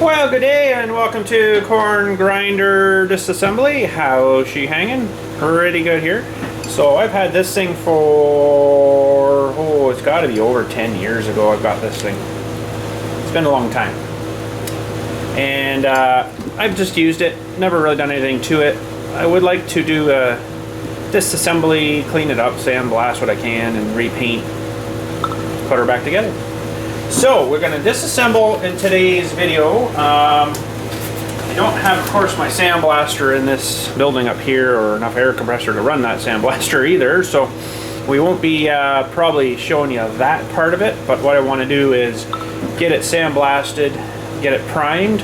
Well, good day and welcome to Corn Grinder Disassembly. How's she hanging? Pretty good here. So I've had this thing for, it's got to be over 10 years ago I got this thing. It's been a long time. And I've just used it, never really done anything to it. I would like to do a disassembly, clean it up, sandblast what I can, and repaint, put her back together. So we're going to disassemble in today's video. I don't have, of course, my sandblaster in this building up here, or enough air compressor to run that sandblaster either, so we won't be probably showing you that part of it. But what I want to do is get it sandblasted, get it primed,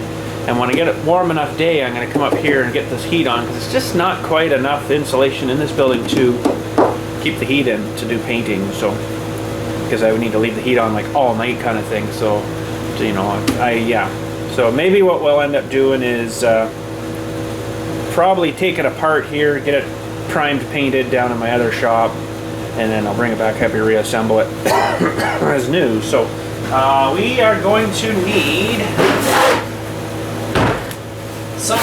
and when I get it warm enough day, I'm going to come up here and get this heat on, because it's just not quite enough insulation in this building to keep the heat in to do painting. So because I would need to leave the heat on like all night kind of thing. So you know, so maybe what we'll end up doing is probably take it apart here, get it primed, painted down in my other shop, and then I'll bring it back up here, reassemble it as new. So we are going to need some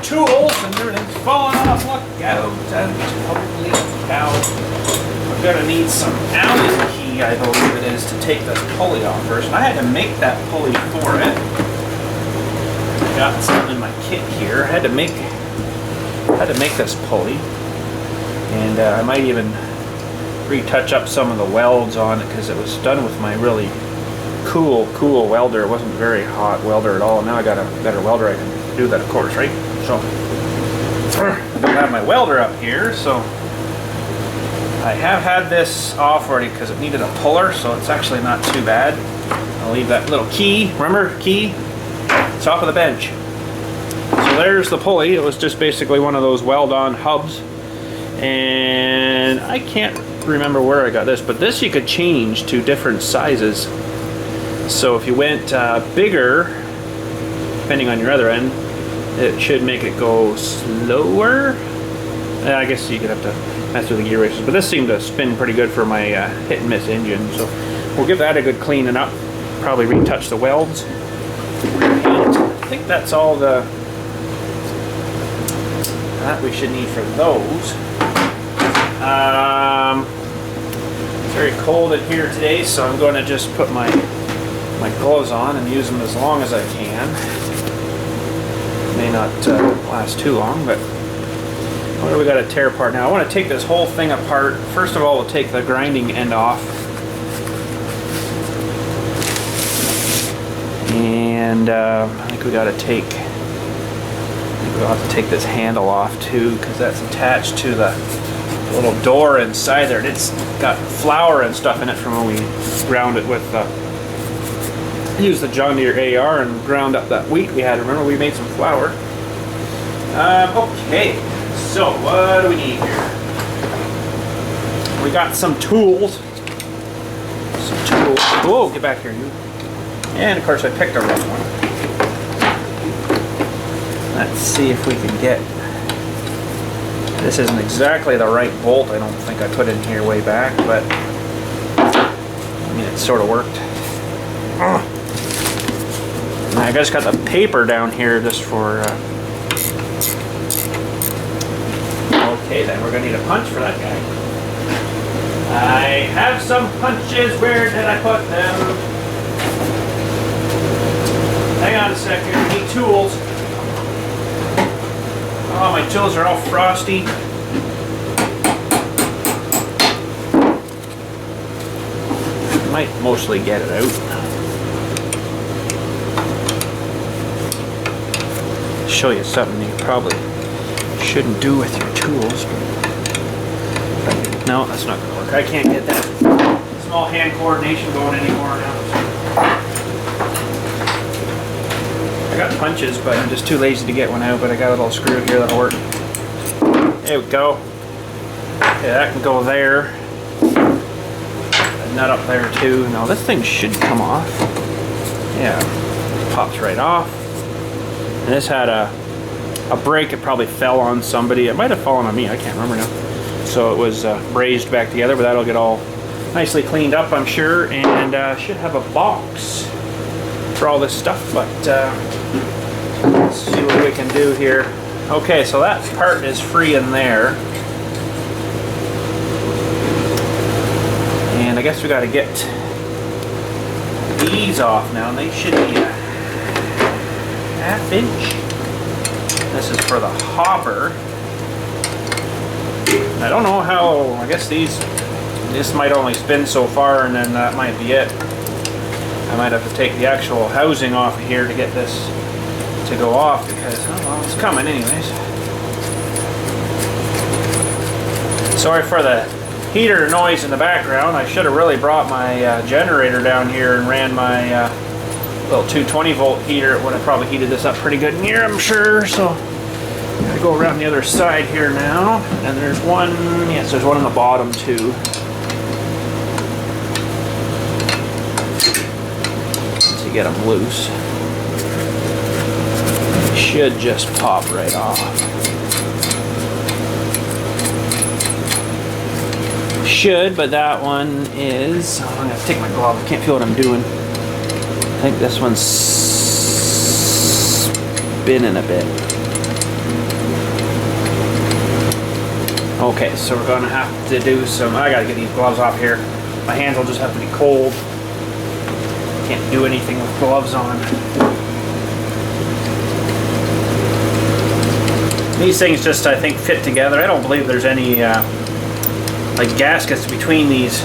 tools, and everything's falling off. Look out, holy cow. We're going to need some Allen key, I believe it is, to take this pulley off first. And I had to make that pulley for it. I got something in my kit here. I had to make this pulley, and I might even retouch up some of the welds on it, because it was done with my really cool welder. It wasn't a very hot welder at all. Now I got a better welder. I can do that, of course, right? So I don't have my welder up here, so I have had this off already because it needed a puller, so it's actually not too bad. I'll leave that little key, remember, key, top of the bench. So there's the pulley. It was just basically one of those weld-on hubs, and I can't remember where I got this, but this you could change to different sizes. So if you went bigger, depending on your other end, it should make it go slower. I guess you could have to mess with the gear ratios, but this seemed to spin pretty good for my hit and miss engine. So we'll give that a good cleaning up, probably retouch the welds, repaint. I think that's all that we should need for those. It's very cold in here today, so I'm going to just put my gloves on and use them as long as I can. May not last too long, but what do we got to tear apart now? I want to take this whole thing apart. First of all, we'll take the grinding end off. And I think we got to take, we'll have to take this handle off too, because that's attached to the little door inside there. It's got flour and stuff in it from when we ground it with, used the John Deere AR and ground up that wheat we had. Remember, we made some flour. Okay. So, what do we need here? We got some tools. Whoa, get back here, you. And of course, I picked a rough one. Let's see if we can get. This isn't exactly the right bolt. I don't think I put in here way back, but I mean, it sort of worked. And I just got the paper down here just for. Okay, then we're going to need a punch for that guy. I have some punches. Where did I put them? Hang on a second. I need tools. Oh, my tools are all frosty. Might mostly get it out. Show you something you probably shouldn't do with your tools. No, that's not going to work. I can't get that small hand coordination going anymore now. I got punches, but I'm just too lazy to get one out, but I got a little screw here that'll work. There we go. Okay, that can go there. A nut up there too. Now this thing should come off. Yeah, it pops right off. And this had a break. It probably fell on somebody. It might have fallen on me. I can't remember now. So it was brazed back together, but that'll get all nicely cleaned up, I'm sure, and should have a box for all this stuff, but let's see what we can do here. Okay, so that part is free in there. And I guess we got to get these off now, and they should be a ½ inch. This is for the hopper. I don't know how, I guess this might only spin so far, and then that might be it. I might have to take the actual housing off of here to get this to go off, because, oh well, it's coming anyways. Sorry for the heater noise in the background. I should have really brought my generator down here and ran my little 220 volt heater. It would have probably heated this up pretty good in here, I'm sure. So I'm gonna go around the other side here now, and there's one, yes, there's one on the bottom too. To get them loose, should just pop right off. Should, but that one is, oh, I'm gonna take my glove, I can't feel what I'm doing. I think this one's spinning a bit. Okay, so we're gonna have to do some, I gotta get these gloves off here. My hands will just have to be cold. Can't do anything with gloves on. These things just, I think, fit together. I don't believe there's any like gaskets between these,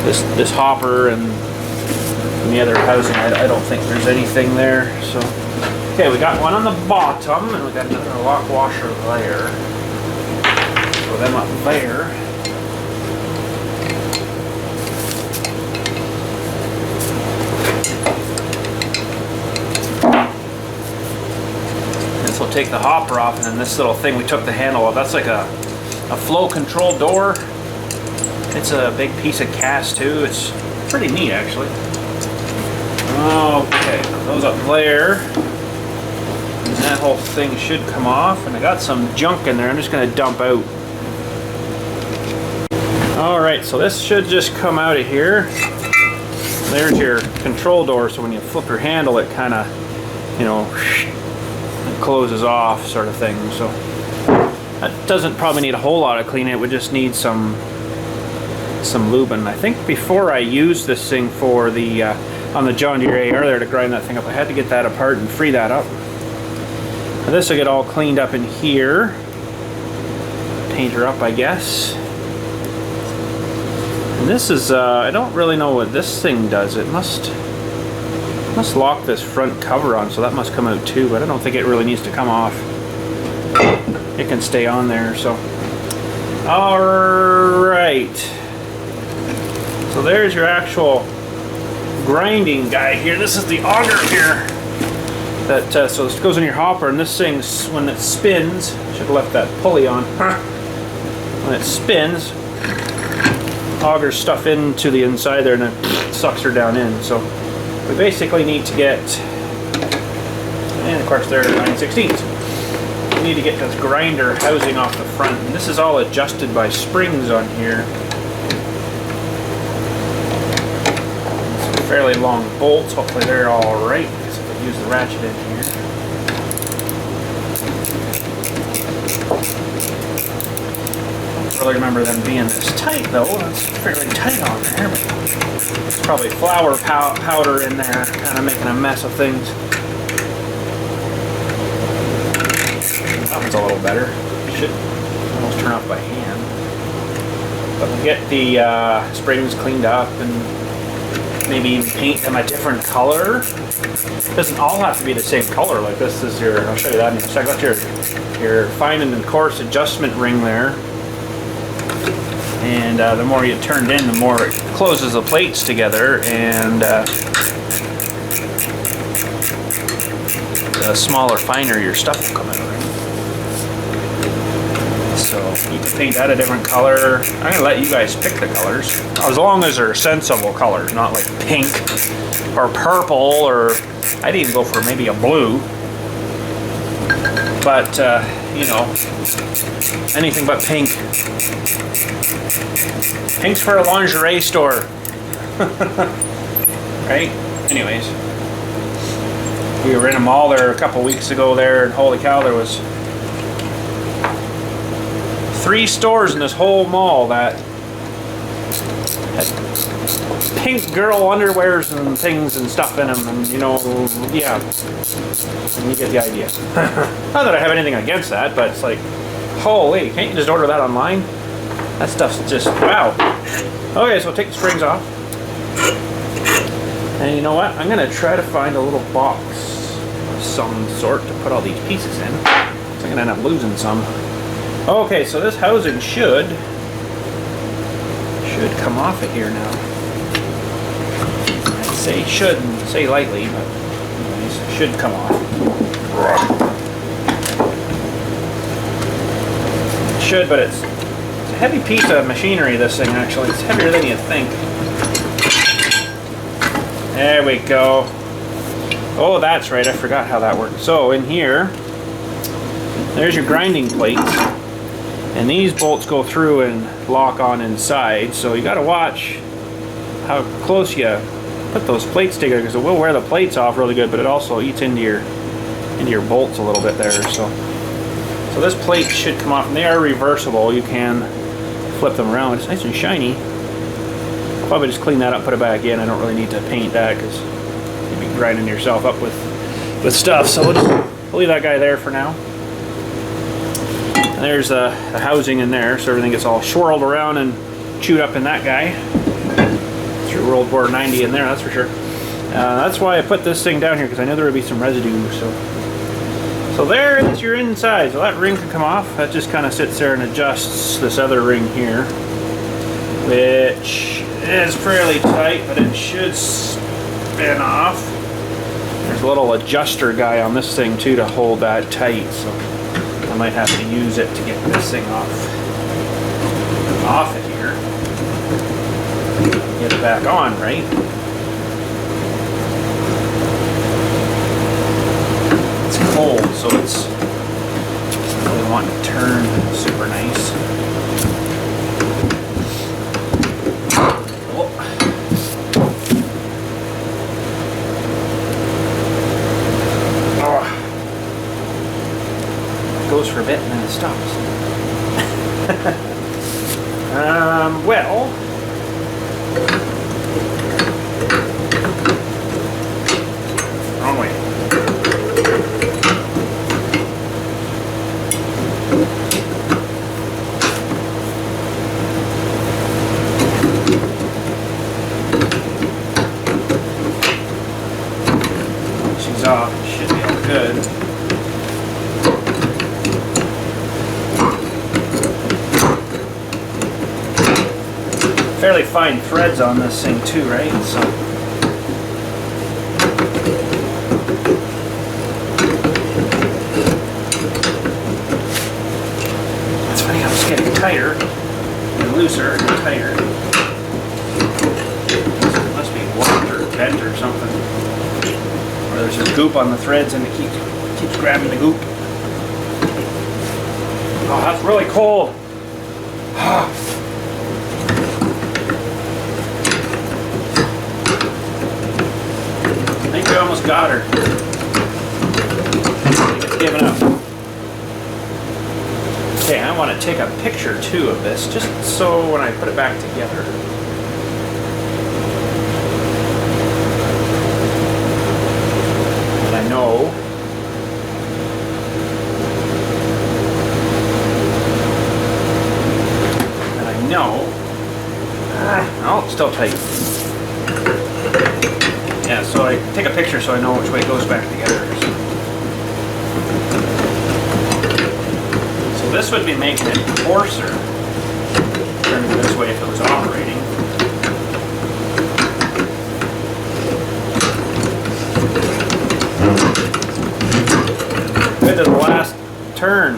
this hopper and the other housing. I don't think there's anything there. So, okay, we got one on the bottom, and we got another lock washer there. Throw them up there. This will take the hopper off, and then this little thing we took the handle off. That's like a flow control door. It's a big piece of cast too. It's pretty neat actually. Okay, those up there. And that whole thing should come off, and I got some junk in there I'm just going to dump out. Alright, so this should just come out of here. There's your control door, so when you flip your handle it kind of, you know, it closes off sort of thing. So that doesn't probably need a whole lot of cleaning. It would just need some lubing. I think before I used this thing for the on the John Deere AR there to grind that thing up, I had to get that apart and free that up. Now this will get all cleaned up in here. Paint her up, I guess. And this is I don't really know what this thing does. It must lock this front cover on, so that must come out too, but I don't think it really needs to come off. It can stay on there. So alright, so there's your actual grinding guy here. This is the auger here that so this goes in your hopper, and this thing, when it spins, should have left that pulley on. When it spins, augers stuff into the inside there, and then sucks her down in. So we basically need to get, and of course they're 9/16. We need to get this grinder housing off the front, and this is all adjusted by springs on here. Some fairly long bolts, hopefully they're all right, because if I use the ratchet in here. I don't really remember them being this tight though. It's fairly tight on there, but there's probably flour powder in there, kind of making a mess of things. That one's a little better. Should almost turn off by hand. But we'll get the springs cleaned up and maybe even paint them a different color. It doesn't all have to be the same color. Like this is your, I'll show you that in a second. That's your fine and coarse adjustment ring there. And the more you turn it in, the more it closes the plates together, and the smaller, finer your stuff will come out. So you can paint that a different color. I'm going to let you guys pick the colors, as long as they're sensible colors, not like pink or purple, or I'd even go for maybe a blue. But, you know, anything but pink. Pink's for a lingerie store. Right? Anyways. We were in a mall there a couple weeks ago there, and holy cow, there was 3 stores in this whole mall that had pink girl underwears and things and stuff in them, and you know, yeah, and you get the idea. Not that I have anything against that, but it's like, holy, can't you just order that online? That stuff's just, wow. Okay, so take the springs off. And you know what? I'm gonna try to find a little box of some sort to put all these pieces in. So I'm gonna end up losing some. Okay, so this housing should come off of here now. I'd say should and say lightly, but anyways, it should come off. It should, but it's a heavy piece of machinery, this thing actually. It's heavier than you think. There we go. Oh, that's right, I forgot how that works. So in here, there's your grinding plates. And these bolts go through and lock on inside. So you gotta watch how close you put those plates together, because it will wear the plates off really good, but it also eats into your bolts a little bit there. So this plate should come off, and they are reversible. You can flip them around. It's nice and shiny. Probably just clean that up, put it back in. I don't really need to paint that because you'd be grinding yourself up with stuff. So we'll leave that guy there for now. And there's the housing in there, so everything gets all swirled around and chewed up in that guy. Through World War 90 in there, that's for sure. That's why I put this thing down here, because I know there would be some residue. So there is your inside. So that ring can come off. That just kind of sits there and adjusts this other ring here, which is fairly tight, but it should spin off. There's a little adjuster guy on this thing too to hold that tight, so I might have to use it to get this thing off of here. Get it back on, right? It's cold, so it's really wanting to turn super nice. Goes for a bit and then it stops. Well, wrong way. She's off. Should be all good. Fairly fine threads on this thing too, right? So it's funny how it's getting tighter and looser and tighter. It must be warped or bent or something. Or there's just goop on the threads and it keeps grabbing the goop. Oh, that's really cold. I think we almost got her. I think it's giving up. Okay, I want to take a picture too of this, just so when I put it back together. And I know. Oh, it's still tight. Yeah, so I take a picture so I know which way it goes back together. So this would be making it coarser, turning this way if it was operating. Good to the last turn.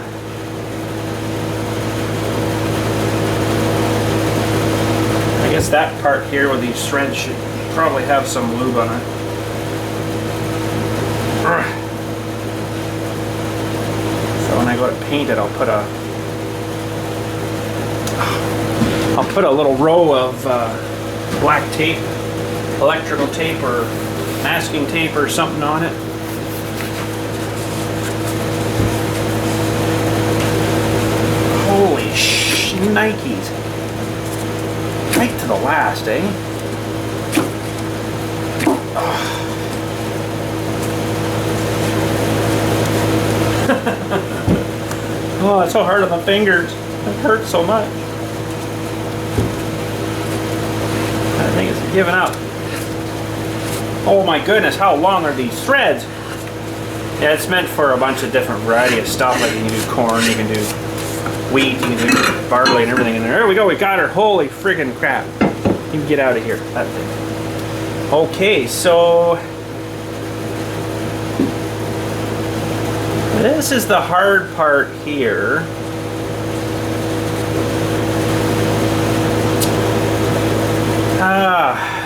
I guess that part here with these threads should probably have some lube on it. So when I go to paint it, I'll put a little row of black tape, electrical tape or masking tape or something on it. Nikes. Right to the last, eh? Oh, it's so hard on the fingers. It hurts so much. I think it's giving up. Oh my goodness, how long are these threads? Yeah, it's meant for a bunch of different variety of stuff. Like you can do corn, you can do wheat, you can do barley and everything in there. There we go, we got her. Holy friggin' crap. You can get out of here, that thing. Okay, so this is the hard part here.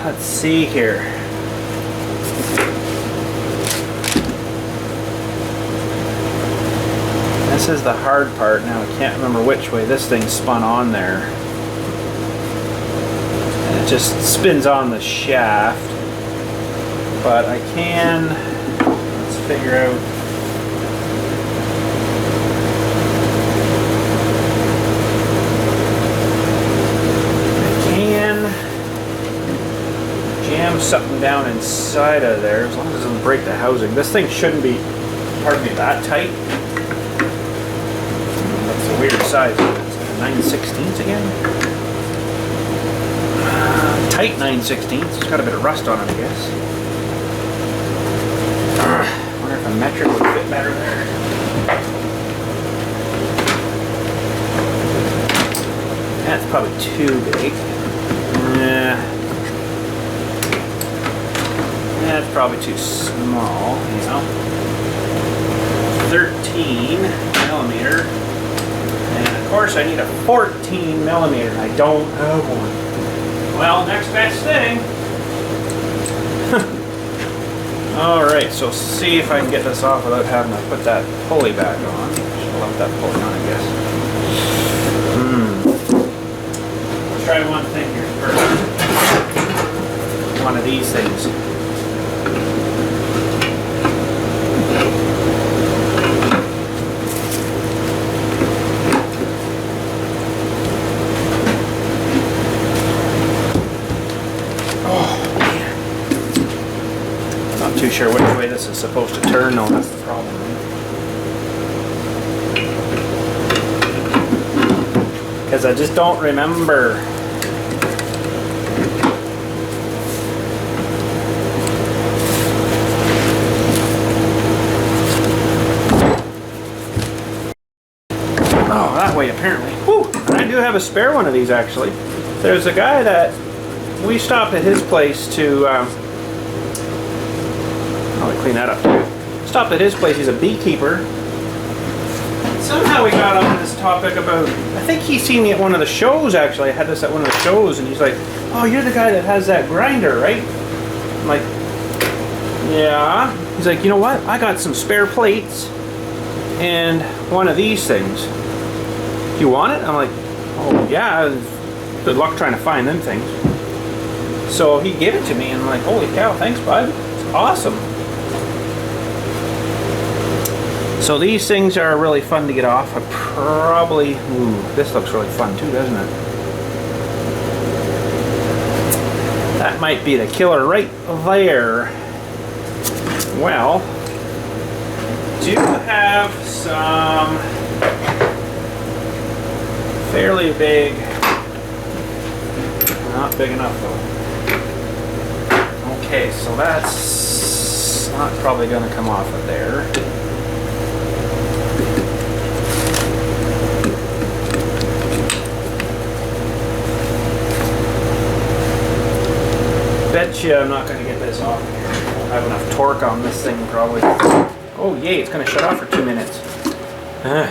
Let's see here. This is the hard part. Now I can't remember which way this thing spun on there. And it just spins on the shaft. But I can, let's figure out. I can jam something down inside of there as long as it doesn't break the housing. This thing shouldn't be, pardon me, that tight. That's a weird size. It's 9/16 again. Tight 9/16. It's got a bit of rust on it, I guess. I wonder if a metric would fit better there. That's probably too big. Yeah. That's probably too small, you know. 13 millimeter. And of course I need a 14 millimeter. I don't have one. Well, next best thing. Alright, so see if I can get this off without having to put that pulley back on. Should let that pulley on, I guess. Let's try one thing here first. One of these things. Too sure which way this is supposed to turn. No, that's the problem. Because I just don't remember. Oh, that way apparently. Whew, I do have a spare one of these actually. There's a guy that we stopped at his place to clean that up too. Stopped at his place, he's a beekeeper. Somehow we got on this topic about, I think he's seen me at one of the shows actually. I had this at one of the shows and he's like, oh, you're the guy that has that grinder, right? I'm like, yeah. He's like, you know what? I got some spare plates and one of these things. Do you want it? I'm like, oh yeah, good luck trying to find them things. So he gave it to me and I'm like, holy cow, thanks bud. It's awesome. So these things are really fun to get off. I probably, ooh, this looks really fun too, doesn't it? That might be the killer right there. Well, do have some fairly big, not big enough though. Okay, so that's not probably going to come off of there. Bet you I'm not going to get this off here. I won't have enough torque on this thing probably. Oh yay, it's going to shut off for 2 minutes. Oh,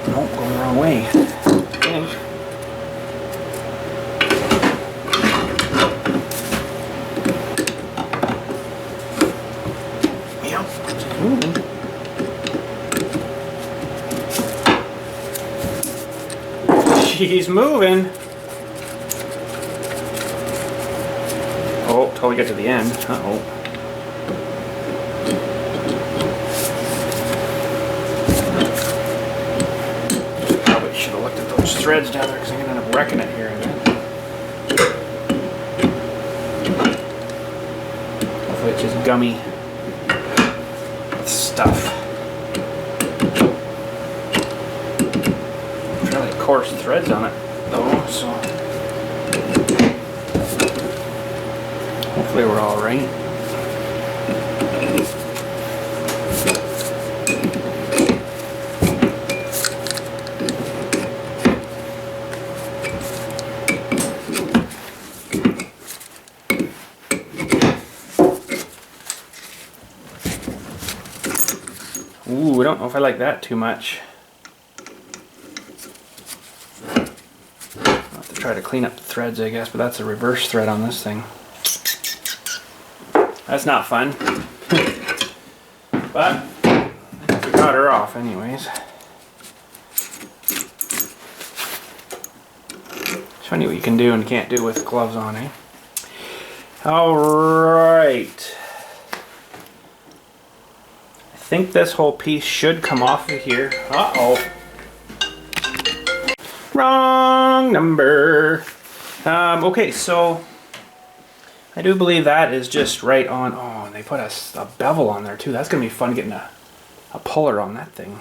no, going the wrong way. Okay. Yep, it's moving. He's moving. Oh, till we get to the end. Uh-oh. threads down there because I'm going to end up wrecking it here in a minute. Hopefully it's just gummy stuff. Really coarse threads on it though, so hopefully we're all right. Ooh, I don't know if I like that too much. I'll have to try to clean up the threads, I guess, but that's a reverse thread on this thing. That's not fun. But we got her off anyways. It's funny what you can do and can't do with gloves on, eh? Alright. I think this whole piece should come off of here. Uh-oh. Wrong number. Okay, so I do believe that is just right on. Oh, and they put a bevel on there too. That's going to be fun getting a puller on that thing.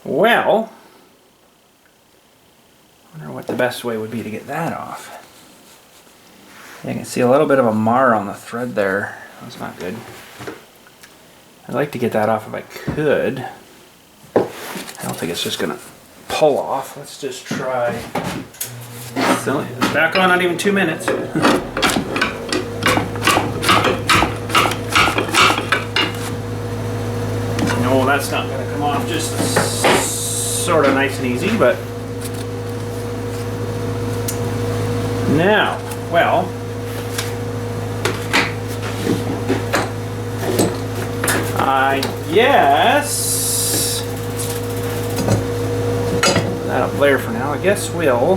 Well, I wonder what the best way would be to get that off. I can see a little bit of a mar on the thread there. That's not good. I'd like to get that off if I could. I don't think it's just going to pull off. Let's just try. So, back on, not even 2 minutes. No, that's not going to come off just sort of nice and easy, but now, well, I guess that up there for now. I guess we'll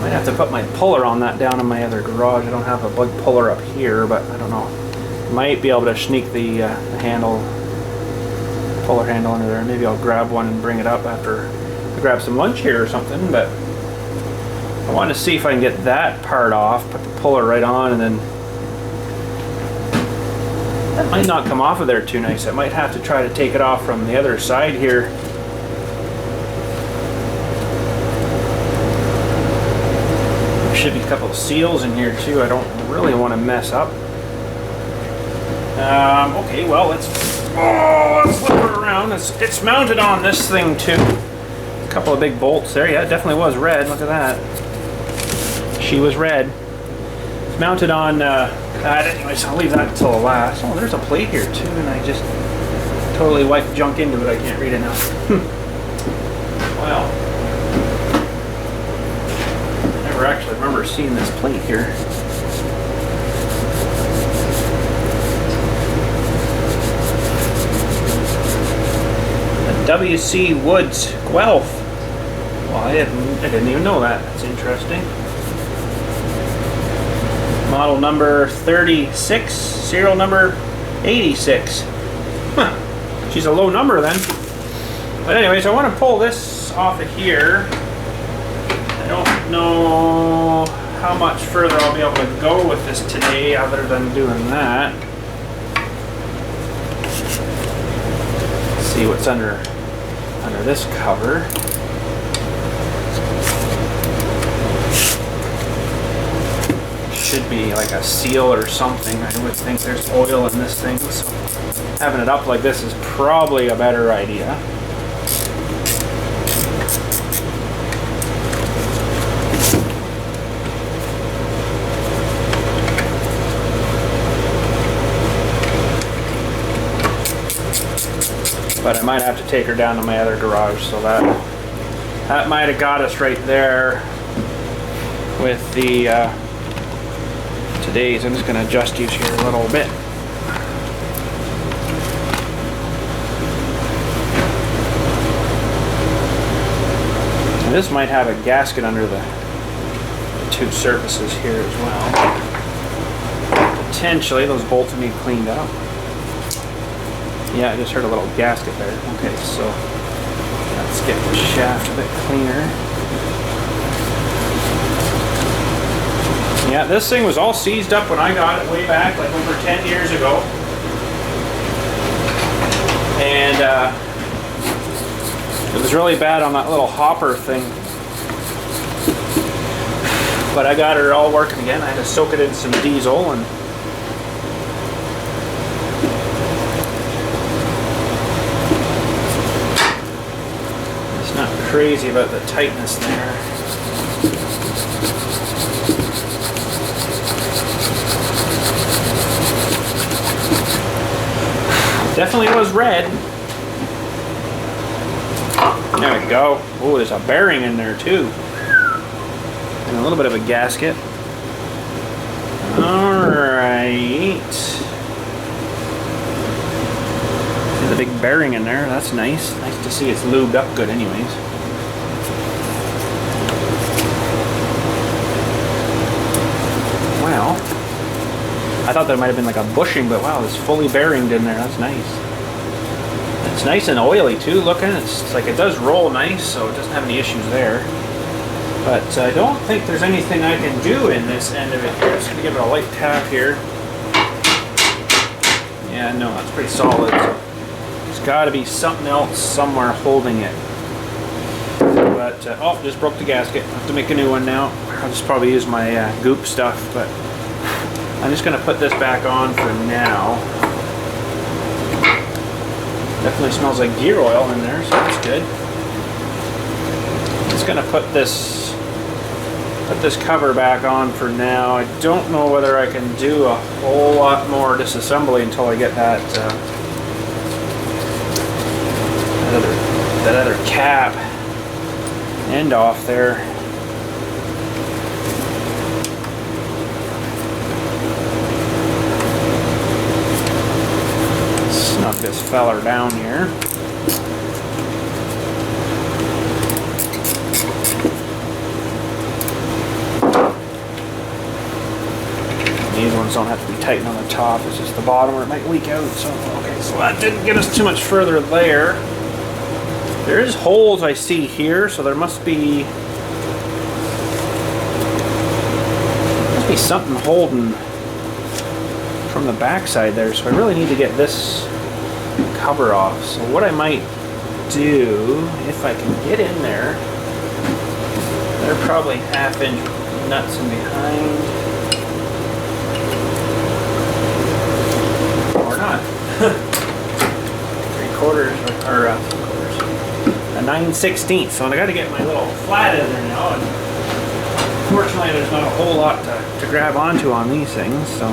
might have to put my puller on that down in my other garage. I don't have a big puller up here, but I don't know. Might be able to sneak the handle, puller handle under there. Maybe I'll grab one and bring it up after I grab some lunch here or something. But I want to see if I can get that part off. Put the puller right on, and then that might not come off of there too nice. I might have to try to take it off from the other side here. There should be a couple of seals in here too. I don't really want to mess up. Okay, well, let's flip it around. It's mounted on this thing too. A couple of big bolts there. Yeah, it definitely was red. Look at that. She was red. It's mounted on that. Anyways, I'll leave that until the last. Oh, there's a plate here too, and I just totally wiped junk into it. I can't read it now. Wow. I never actually remember seeing this plate here. W.C. Woods Guelph. Well, I didn't even know that. That's interesting. Model number 36, serial number 86. Huh. She's a low number then. But anyways, I want to pull this off of here. I don't know how much further I'll be able to go with this today other than doing that. Let's see what's under this cover. Should be like a seal or something. I would think there's oil in this thing, so having it up like this is probably a better idea. But I might have to take her down to my other garage, so that might have got us right there with the today's. I'm just going to adjust these here a little bit. And this might have a gasket under the two surfaces here as well. Potentially, those bolts need cleaned up. Yeah, I just heard a little gasket there. Okay, so Let's get the shaft a bit cleaner. Yeah, this thing was all seized up when I got it way back, like over 10 years ago. And it was really bad on that little hopper thing. But I got it all working again. I had to soak it in some diesel and it's not crazy about the tightness there. Definitely was red. There we go. Oh, there's a bearing in there too. And a little bit of a gasket. Alright. See the big bearing in there. That's nice. Nice to see it's lubed up good anyways. Well, I thought that might have been like a bushing, but wow, it's fully bearinged in there. That's nice. It's nice and oily too, looking. It's like it does roll nice, so it doesn't have any issues there. But I don't think there's anything I can do in this end of it here. I'm just going to give it a light tap here. Yeah, no, that's pretty solid. So there's got to be something else somewhere holding it. But, oh, just broke the gasket. I have to make a new one now. I'll just probably use my goop stuff, but I'm just going to put this back on for now. Definitely smells like gear oil in there, so that's good. I'm just going to put this cover back on for now. I don't know whether I can do a whole lot more disassembly until I get that other cap end off there. Snug this feller down here. These ones don't have to be tightened on the top, it's just the bottom where it might leak out. So, okay, so that didn't get us too much further there. There is holes I see here, so there must be something holding from the backside there. So I really need to get this cover off. So what I might do, if I can get in there, they're probably 1/2 inch nuts in behind. Or not. 3/4 or 9/16. So I got to get my little flat in there now. And fortunately, there's not a whole lot to grab onto on these things, so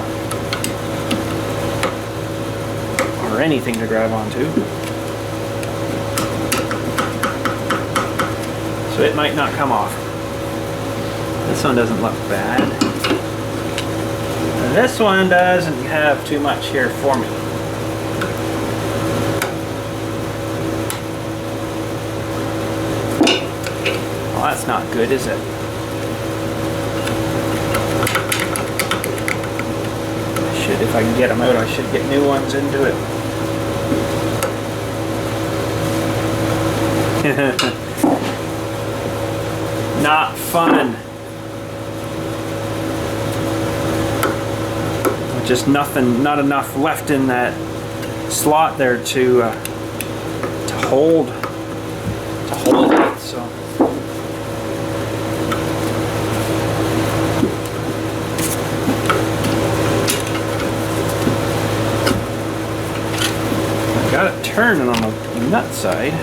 or anything to grab onto. So it might not come off. This one doesn't look bad. And this one doesn't have too much here for me. Well, that's not good, is it? If I can get them out, I should get new ones into it. Not fun. Just nothing, not enough left in that slot there to hold it. So. Got it turning on the nut side.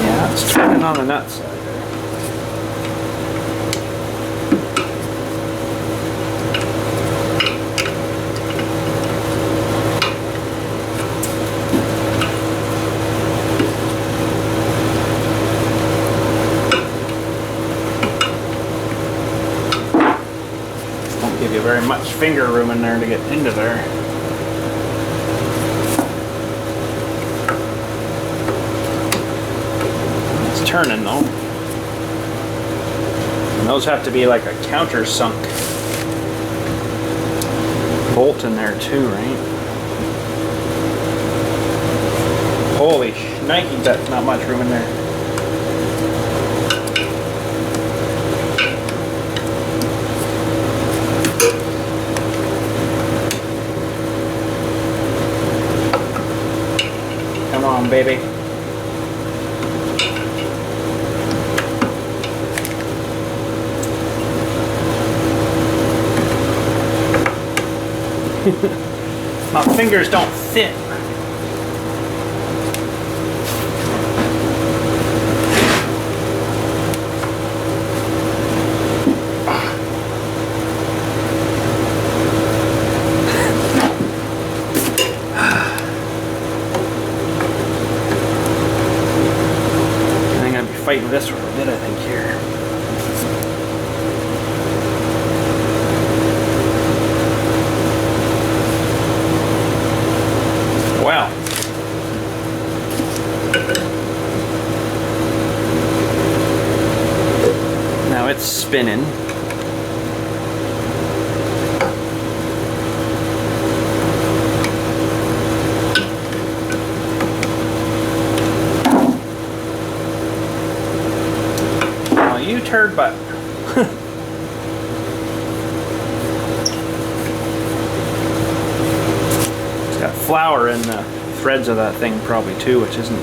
Yeah, it's turning on the nut side. Give you very much finger room in there to get into there. It's turning though. And those have to be like a countersunk bolt in there too, right? Holy Nike, that's not much room in there. Come on, baby. My fingers don't fit. I'm gonna be fighting this for a bit, I think, here. Wow. Now it's spinning. Oh, you turd butt. Flour in the threads of that thing probably too, which isn't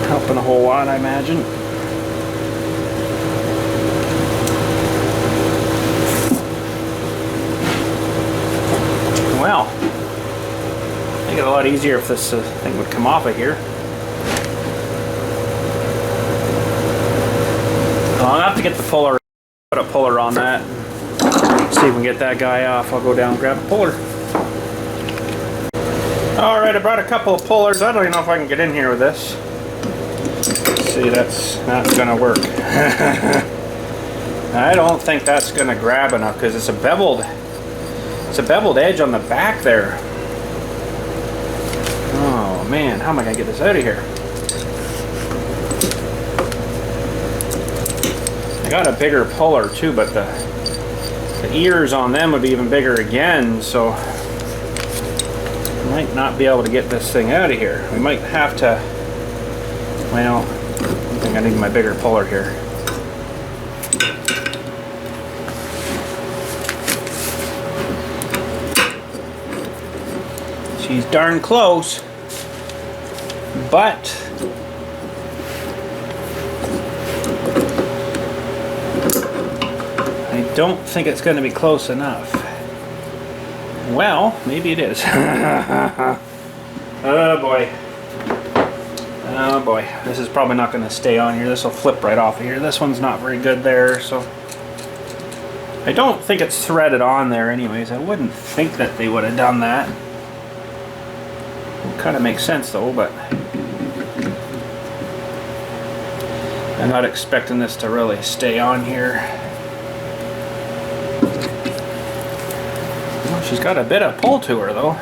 helping a whole lot, I imagine. Well, make it a lot easier if this thing would come off of here. I'll have to get the puller, put a puller on that. See if we can get that guy off. I'll go down and grab a puller. Alright, I brought a couple of pullers. I don't even know if I can get in here with this. See, that's not gonna work. I don't think that's gonna grab enough because it's a beveled edge on the back there. Oh man, how am I gonna get this out of here? I got a bigger puller too, but the ears on them would be even bigger again, so might not be able to get this thing out of here. We might have to, well, I think I need my bigger puller here. She's darn close, but I don't think it's going to be close enough. Well, maybe it is. Oh boy. Oh boy. This is probably not going to stay on here. This will flip right off of here. This one's not very good there, so I don't think it's threaded on there anyways. I wouldn't think that they would have done that. It kind of makes sense though, but I'm not expecting this to really stay on here. She's got a bit of pull to her though.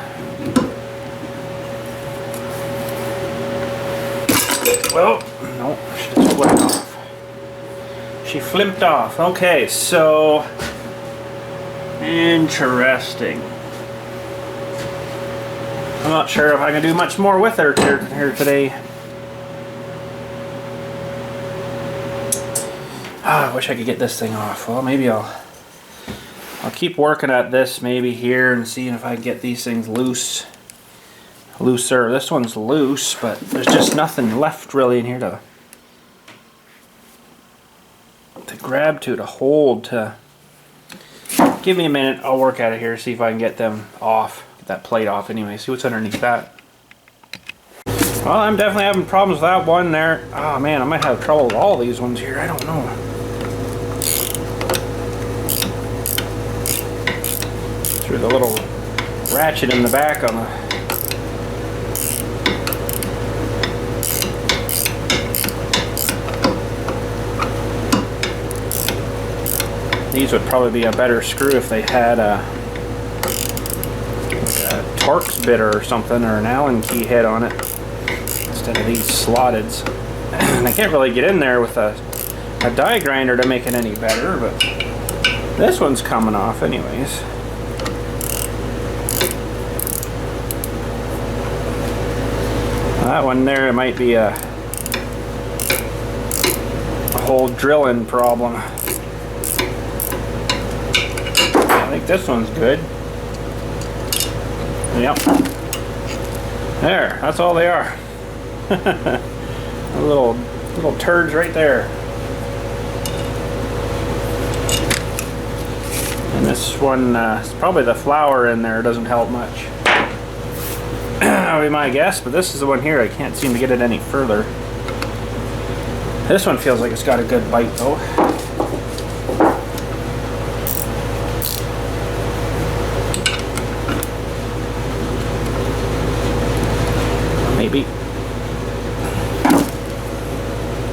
Well, no, she just flipped off. She flipped off. Okay, so interesting. I'm not sure if I can do much more with her here today. I wish I could get this thing off. Well, maybe I'll keep working at this maybe here and seeing if I can get these things looser. This one's loose, but there's just nothing left really in here to grab to hold to. Give me a minute, I'll work at it here, see if I can get them off, get that plate off anyway, see what's underneath that. Well, I'm definitely having problems with that one there. Oh man, I might have trouble with all these ones here, I don't know. Through the little ratchet in the back on the these would probably be a better screw if they had a Torx bit or something, or an Allen key head on it instead of these slotted. And I can't really get in there with a die grinder to make it any better, but this one's coming off anyways. That one there, it might be a whole drilling problem. I think this one's good. Yep. There, that's all they are. little turds right there. And this one, it's probably the flour in there doesn't help much. That would be my guess, but this is the one here. I can't seem to get it any further. This one feels like it's got a good bite though. Maybe.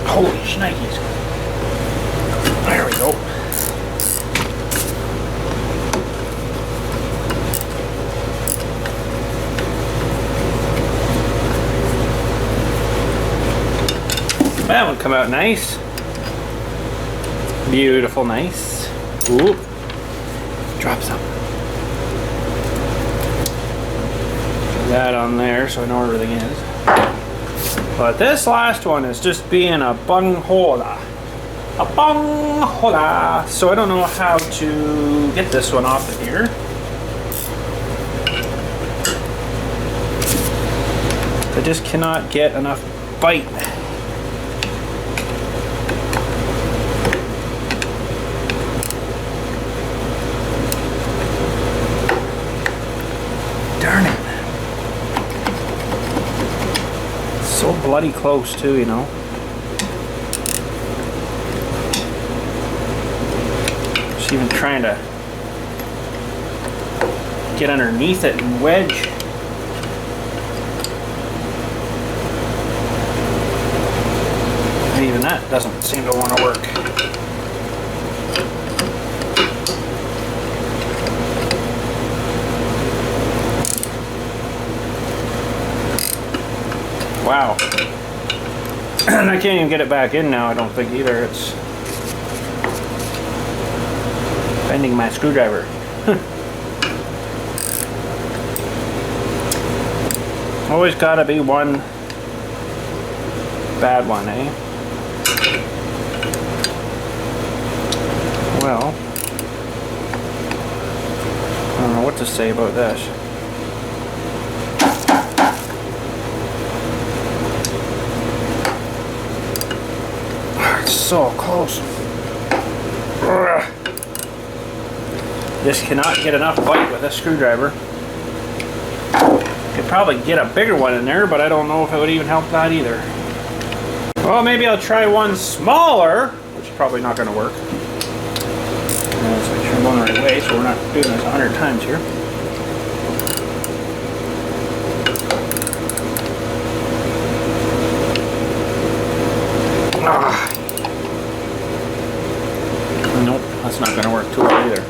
Holy shnikes. There we go. That would come out nice. Beautiful, nice. Ooh. Drop some. Put that on there so I know where everything is. But this last one is just being a bunghola. A bunghola. So I don't know how to get this one off of here. I just cannot get enough bite. Darn it. So bloody close too, you know. Just even trying to get underneath it and wedge. And even that doesn't seem to want to work. Wow. And I can't even get it back in now, I don't think either. It's bending my screwdriver. Always gotta be one bad one, eh? Well, I don't know what to say about this. So close. Just cannot get enough bite with a screwdriver. Could probably get a bigger one in there, but I don't know if it would even help that either. Well, maybe I'll try one smaller, which is probably not going to work. Let's make sure I'm going the right way so we're not doing this 100 times here. Nope, that's not going to work too well either.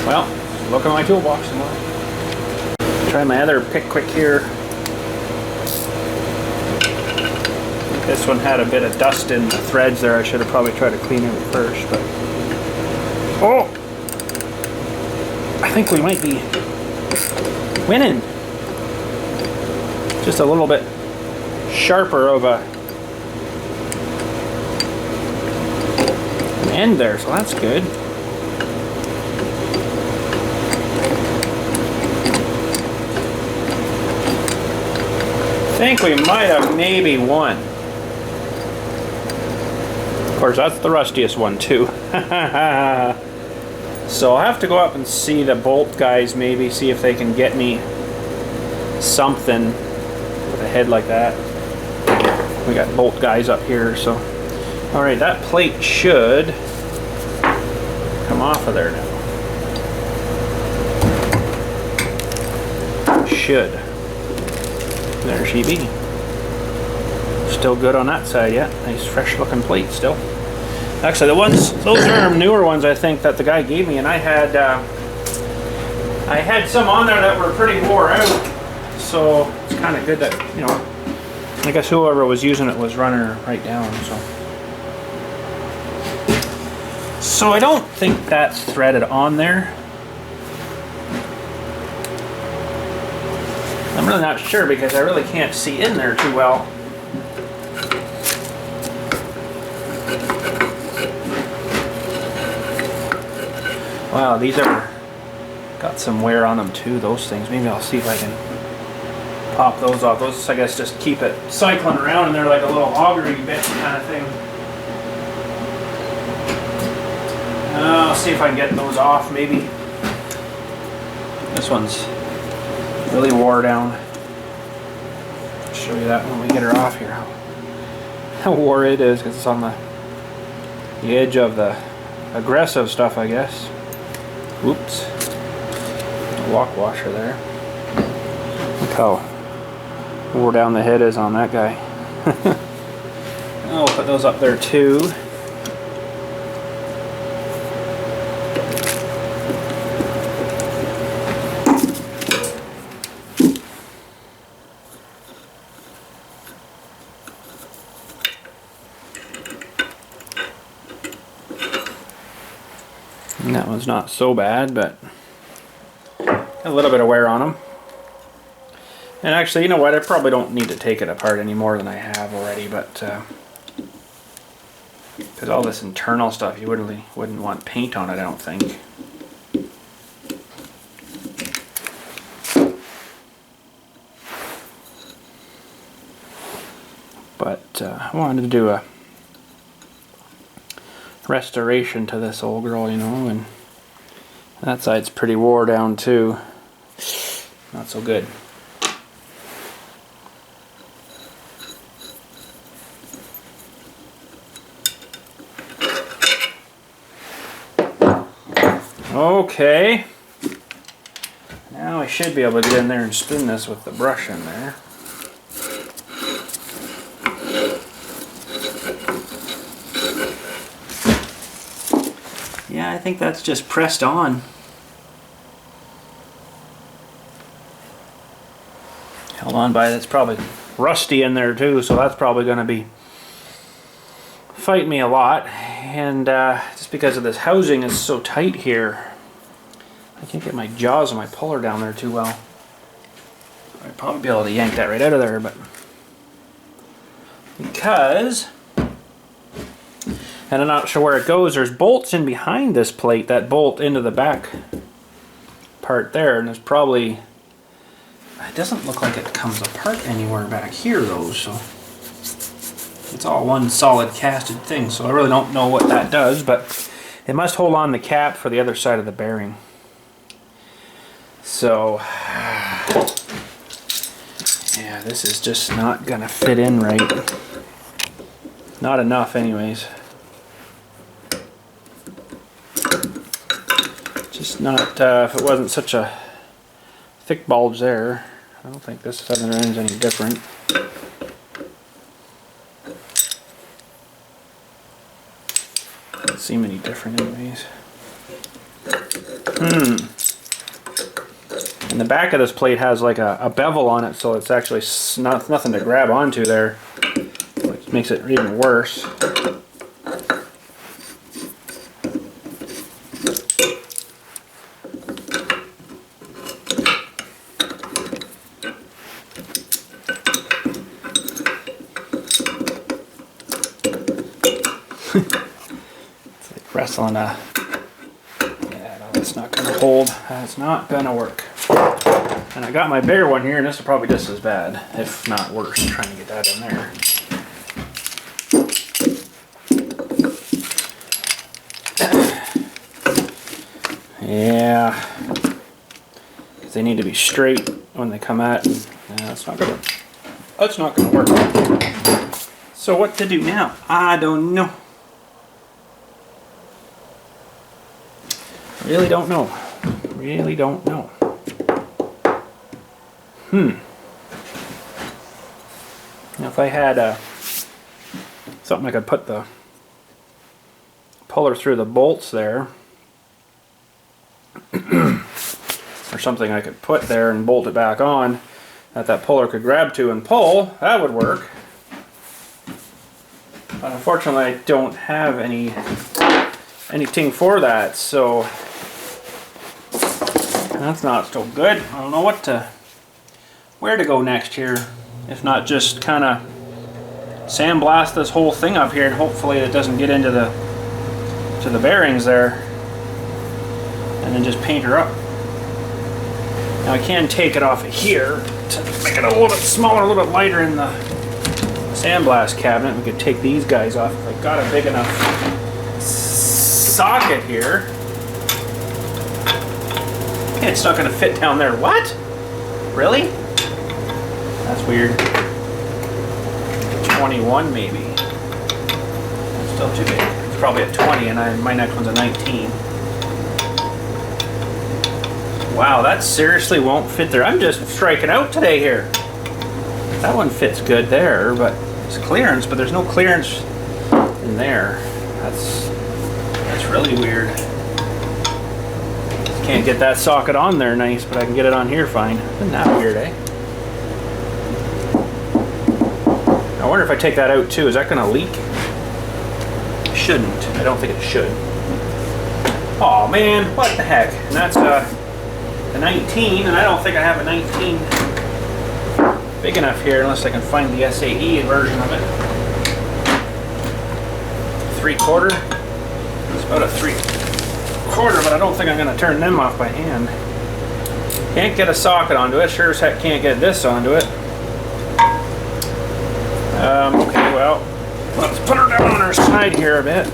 Well, look at my toolbox some more. Try my other pick quick here. This one had a bit of dust in the threads there. I should have probably tried to clean it first, but oh! I think we might be winning. Just a little bit sharper of a end there, so that's good. I think we might have maybe won. Of course, that's the rustiest one too. So I'll have to go up and see the bolt guys, maybe see if they can get me something with a head like that. We got bolt guys up here, so alright, that plate should come off of there now. Should. There she be. Still good on that side yet. Nice fresh looking plate still. Actually, those are newer ones I think that the guy gave me, and I had some on there that were pretty wore out. So it's kind of good that, you know, I guess whoever was using it was running her right down, so I don't think that's threaded on there. I'm really not sure because I really can't see in there too well. Wow, these are got some wear on them too, those things. Maybe I'll see if I can pop those off. Those, I guess, just keep it cycling around and they're like a little augury bit kind of thing. I'll see if I can get those off maybe. This one's really wore down. I'll show you that when we get her off here. How wore it is, because it's on the edge of the aggressive stuff, I guess. Whoops. Lock washer there. Look how wore down the head is on that guy. I'll put those up there too. And that one's not so bad, but a little bit of wear on them. And actually, you know what? I probably don't need to take it apart any more than I have already, but because all this internal stuff, you wouldn't want paint on it, I don't think. But I wanted to do a restoration to this old girl, you know, and that side's pretty wore down too. Not so good. Okay. Now I should be able to get in there and spin this with the brush in there. Yeah, I think that's just pressed on. Held on by, that's probably rusty in there too, so that's probably going to be fighting me a lot. And just because of this housing is so tight here, I can't get my jaws and my puller down there too well. I'd probably be able to yank that right out of there, but because, and I'm not sure where it goes, there's bolts in behind this plate that bolt into the back part there, and there's probably, it doesn't look like it comes apart anywhere back here though, so it's all one solid casted thing, so I really don't know what that does, but it must hold on the cap for the other side of the bearing. So yeah, this is just not gonna fit in right. Not enough anyways. Just not, if it wasn't such a thick bulge there, I don't think this other end's any different. Doesn't seem any different anyways. And the back of this plate has like a bevel on it, so it's actually nothing to grab onto there, which makes it even worse. It's like wrestling a... Yeah, no, that's not going to hold. That's not going to work. And I got my bigger one here, and this is probably just as bad, if not worse, trying to get that in there. Yeah. They need to be straight when they come at, and that's not going to work. So what to do now? I don't know. Really don't know. Really don't know. Now if I had something I could put the puller through the bolts there, or something I could put there and bolt it back on that puller could grab to and pull, that would work. But unfortunately I don't have anything for that, so that's not so good. I don't know what where to go next here. If not just kind of sandblast this whole thing up here, and hopefully it doesn't get into the bearings there, and then just paint her up. Now I can take it off of here to make it a little bit smaller, a little bit lighter in the sandblast cabinet. We could take these guys off if I got a big enough socket here. It's not going to fit down there. What? Really? That's weird. 21 maybe. That's still too big. It's probably a 20 and my next one's a 19. Wow, that seriously won't fit there. I'm just striking out today here. That one fits good there, but it's clearance, but there's no clearance in there. That's really weird. Can't get that socket on there nice, but I can get it on here fine. Isn't that weird, eh? I wonder if I take that out too, is that gonna leak? Shouldn't. I don't think it should. Oh man, what the heck? And that's a 19, and I don't think I have a 19 big enough here unless I can find the SAE version of it. 3/4. It's about a 3/4, but I don't think I'm going to turn them off by hand. Can't get a socket onto it. Sure as heck can't get this onto it. Okay, well, let's put her down on her side here a bit.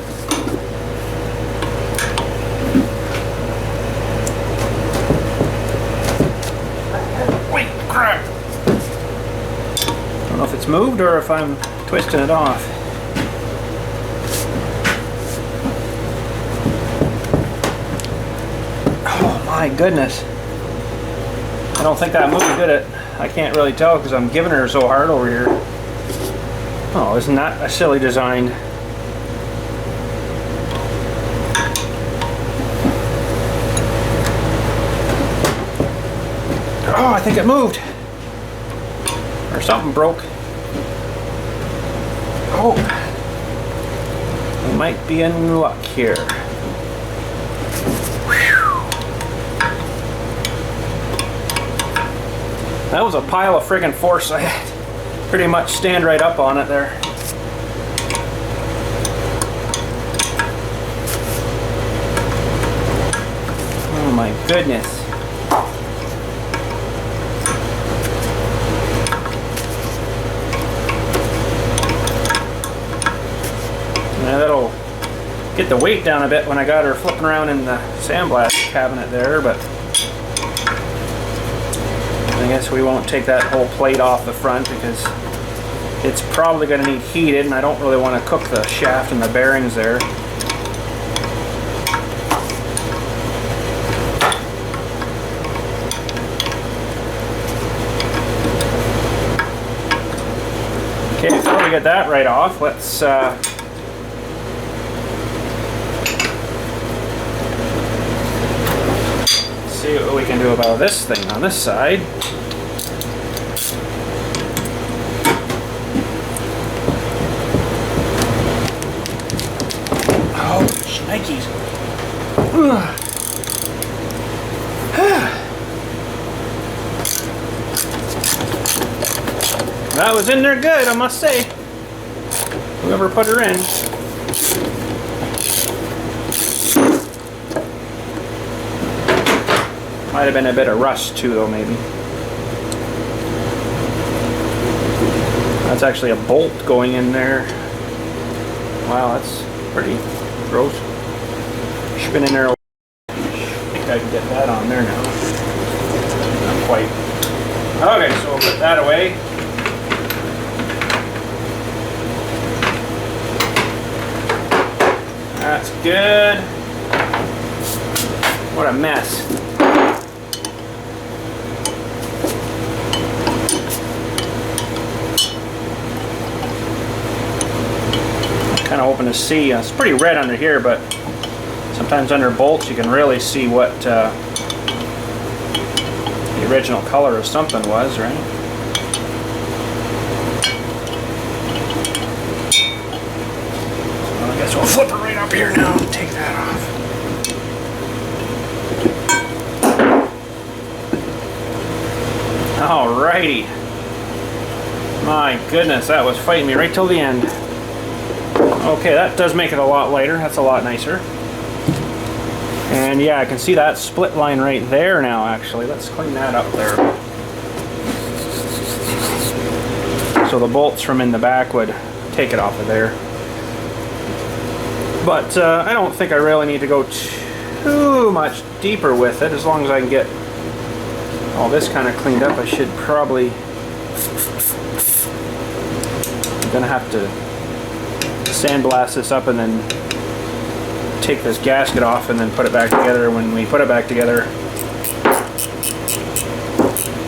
Wait, crap! I don't know if it's moved or if I'm twisting it off. Oh my goodness. I don't think that moved, did it? I can't really tell because I'm giving her so hard over here. Oh, isn't that a silly design? Oh, I think it moved. Or something broke. Oh. We might be in luck here. That was a pile of friggin' force. I had to pretty much stand right up on it there. Oh my goodness. Now that'll get the weight down a bit when I got her flipping around in the sandblast cabinet there, but I guess we won't take that whole plate off the front because it's probably going to need heated, and I don't really want to cook the shaft and the bearings there. Okay, before we get that right off, let's see what we can do about this thing on this side. Oh, shnikes. That was in there good, I must say. Whoever put her in. Might have been a bit of rust too, though, maybe. That's actually a bolt going in there. Wow, that's pretty gross. She's been in there. I think I can get that on there now. Not quite. Okay, so we'll put that away. That's good. What a mess. Kind of hoping to see, it's pretty red under here, but sometimes under bolts you can really see what the original color of something was, right? Well, I guess we'll flip it right up here now and take that off. All right. Alrighty. My goodness, that was fighting me right till the end. Okay, that does make it a lot lighter. That's a lot nicer. And yeah, I can see that split line right there now, actually. Let's clean that up there. So the bolts from in the back would take it off of there. But I don't think I really need to go too much deeper with it. As long as I can get all this kind of cleaned up, I should probably... I'm gonna have to sandblast this up and then take this gasket off and then put it back together. When we put it back together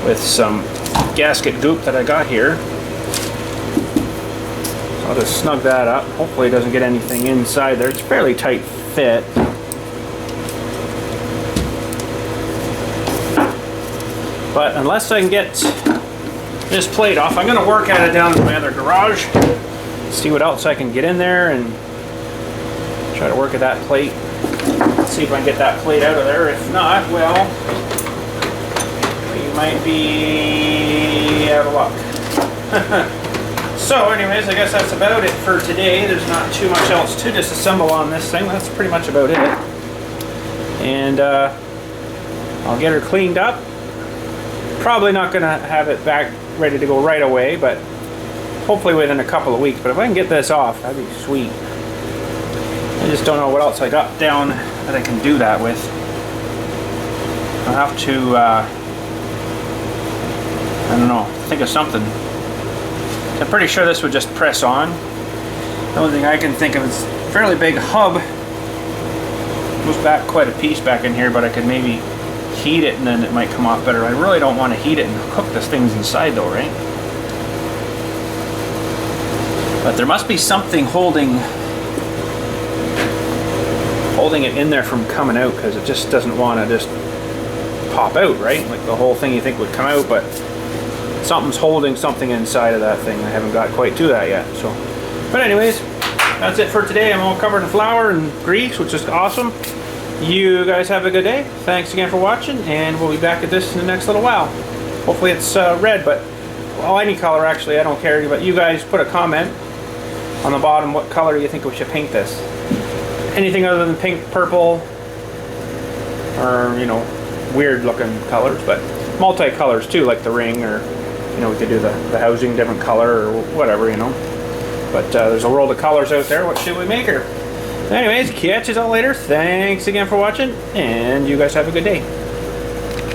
with some gasket goop that I got here, so I'll just snug that up. Hopefully it doesn't get anything inside there. It's a fairly tight fit. But unless I can get this plate off, I'm going to work at it down in my other garage. See what else I can get in there and try to work at that plate. See if I can get that plate out of there. If not, well, we might be out of luck. So anyways, I guess that's about it for today. There's not too much else to disassemble on this thing. That's pretty much about it. And I'll get her cleaned up. Probably not going to have it back ready to go right away, but hopefully within a couple of weeks. But if I can get this off, that'd be sweet. I just don't know what else I got down that I can do that with. I'll have to, I don't know, think of something. I'm pretty sure this would just press on. The only thing I can think of is a fairly big hub. Goes back quite a piece back in here, but I could maybe heat it and then it might come off better. I really don't want to heat it and cook this thing's inside though, right? But there must be something holding it in there from coming out, because it just doesn't want to just pop out, right? Like the whole thing you think would come out, but something's holding something inside of that thing. I haven't got quite to that yet. So, but anyways, that's it for today. I'm all covered in flour and grease, which is awesome. You guys have a good day. Thanks again for watching, and we'll be back at this in the next little while. Hopefully it's red, but well, any color actually, I don't care. But you guys put a comment on the bottom what color you think we should paint this. Anything other than pink, purple, or you know, weird looking colors, but multi-colors too, like the ring, or you know, we could do the housing different color or whatever, you know. But there's a world of colors out there. What should we make her? Anyways, catch you all later. Thanks again for watching, and you guys have a good day.